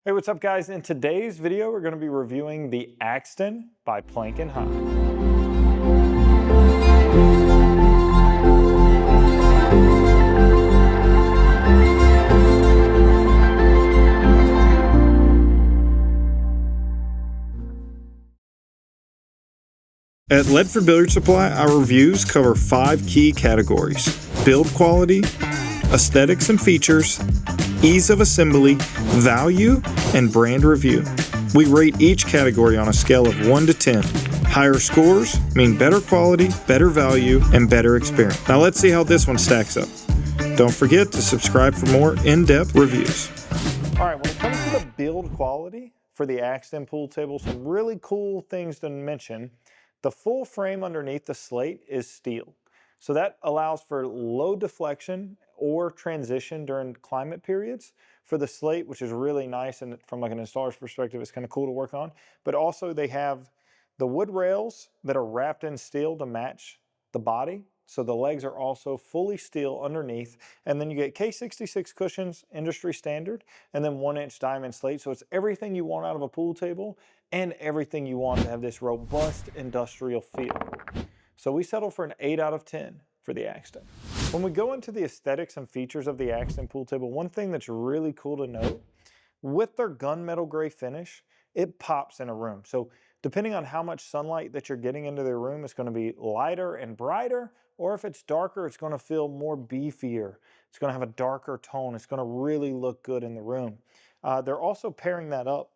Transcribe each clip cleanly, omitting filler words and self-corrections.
Hey, what's up guys? In today's video, we're going to be reviewing the Axton by Plank & High. At Ledford Billiard Supply, our reviews cover 5 key categories: build quality, aesthetics and features, ease of assembly, value, and brand review. We rate each category on a scale of 1 to 10. Higher scores mean better quality, better value, and better experience. Now let's see how this one stacks up. Don't forget to subscribe for more in-depth reviews. All right, when it comes to the build quality for the Axton pool table, some really cool things to mention. The full frame underneath the slate is steel. So that allows for low deflection or transition during climate periods for the slate, which is really nice, and from like an installer's perspective, it's kind of cool to work on. But also they have the wood rails that are wrapped in steel to match the body. So the legs are also fully steel underneath. And then you get K66 cushions, industry standard, and then 1-inch diamond slate. So it's everything you want out of a pool table and everything you want to have this robust industrial feel. So we settle for an 8 out of 10 for the Axton. When we go into the aesthetics and features of the Axton pool table, one thing that's really cool to note, with their gunmetal gray finish, it pops in a room. So depending on how much sunlight that you're getting into their room, it's going to be lighter and brighter, or if it's darker, it's going to feel more beefier. It's going to have a darker tone. It's going to really look good in the room. They're also pairing that up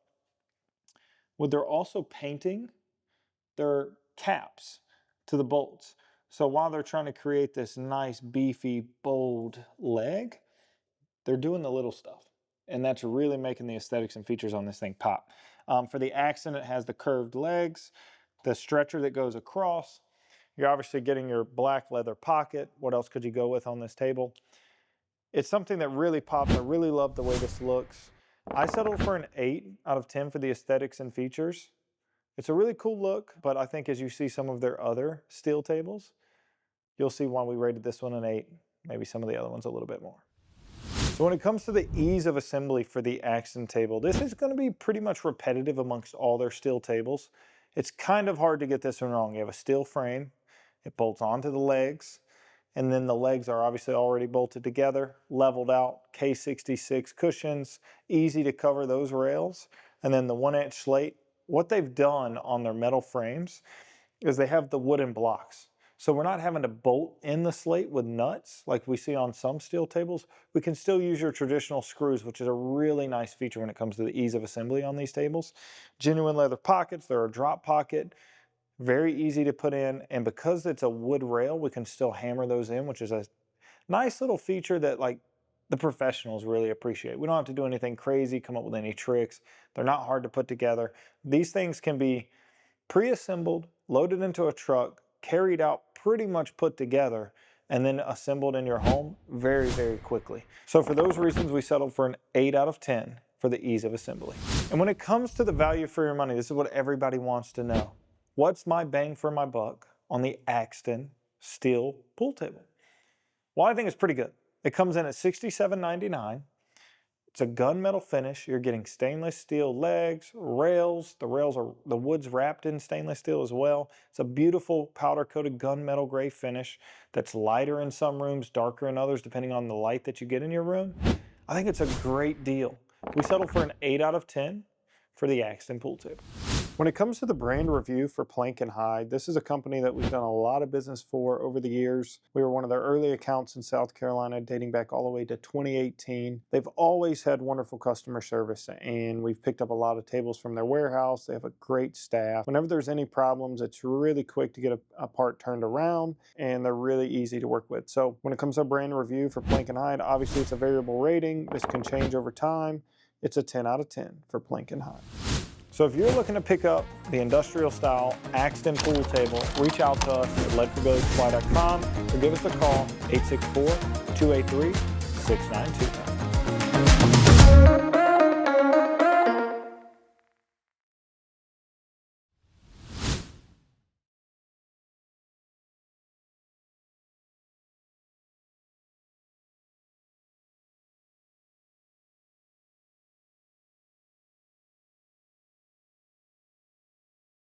with they're also painting their caps to the bolts. So while they're trying to create this nice, beefy, bold leg, they're doing the little stuff. And that's really making the aesthetics and features on this thing pop. For the Axton, it has the curved legs, the stretcher that goes across. You're obviously getting your black leather pocket. What else could you go with on this table? It's something that really pops. I really love the way this looks. I settled for an 8 out of 10 for the aesthetics and features. It's a really cool look, but I think as you see some of their other steel tables, you'll see why we rated this one an 8, maybe some of the other ones a little bit more. So when it comes to the ease of assembly for the Axton table, this is going to be pretty much repetitive amongst all their steel tables. It's kind of hard to get this one wrong. You have a steel frame, it bolts onto the legs, and then the legs are obviously already bolted together, leveled out, K66 cushions, easy to cover those rails, and then the 1-inch slate. What they've done on their metal frames is they have the wooden blocks. So we're not having to bolt in the slate with nuts like we see on some steel tables. We can still use your traditional screws, which is a really nice feature when it comes to the ease of assembly on these tables. Genuine leather pockets, they're a drop pocket, very easy to put in. And because it's a wood rail, we can still hammer those in, which is a nice little feature that like the professionals really appreciate. We don't have to do anything crazy, come up with any tricks. They're not hard to put together. These things can be pre-assembled, loaded into a truck, carried out, pretty much put together, and then assembled in your home very, very quickly. So for those reasons, we settled for an 8 out of 10 for the ease of assembly. And when it comes to the value for your money, this is what everybody wants to know. What's my bang for my buck on the Axton steel pool table? Well, I think it's pretty good. It comes in at $67.99. It's a gunmetal finish. You're getting stainless steel legs, rails. The wood's wrapped in stainless steel as well. It's a beautiful powder-coated gunmetal gray finish that's lighter in some rooms, darker in others, depending on the light that you get in your room. I think it's a great deal. We settled for an 8 out of 10 for the Axton pool table. When it comes to the brand review for Plank & High, this is a company that we've done a lot of business for over the years. We were one of their early accounts in South Carolina, dating back all the way to 2018. They've always had wonderful customer service, and we've picked up a lot of tables from their warehouse. They have a great staff. Whenever there's any problems, it's really quick to get a part turned around, and they're really easy to work with. So when it comes to a brand review for Plank & High, obviously it's a variable rating. This can change over time. It's a 10 out of 10 for Plank & High. So if you're looking to pick up the industrial style Axton pool table, reach out to us at ledfordbilliardsupply.com or give us a call, 864-283-6929.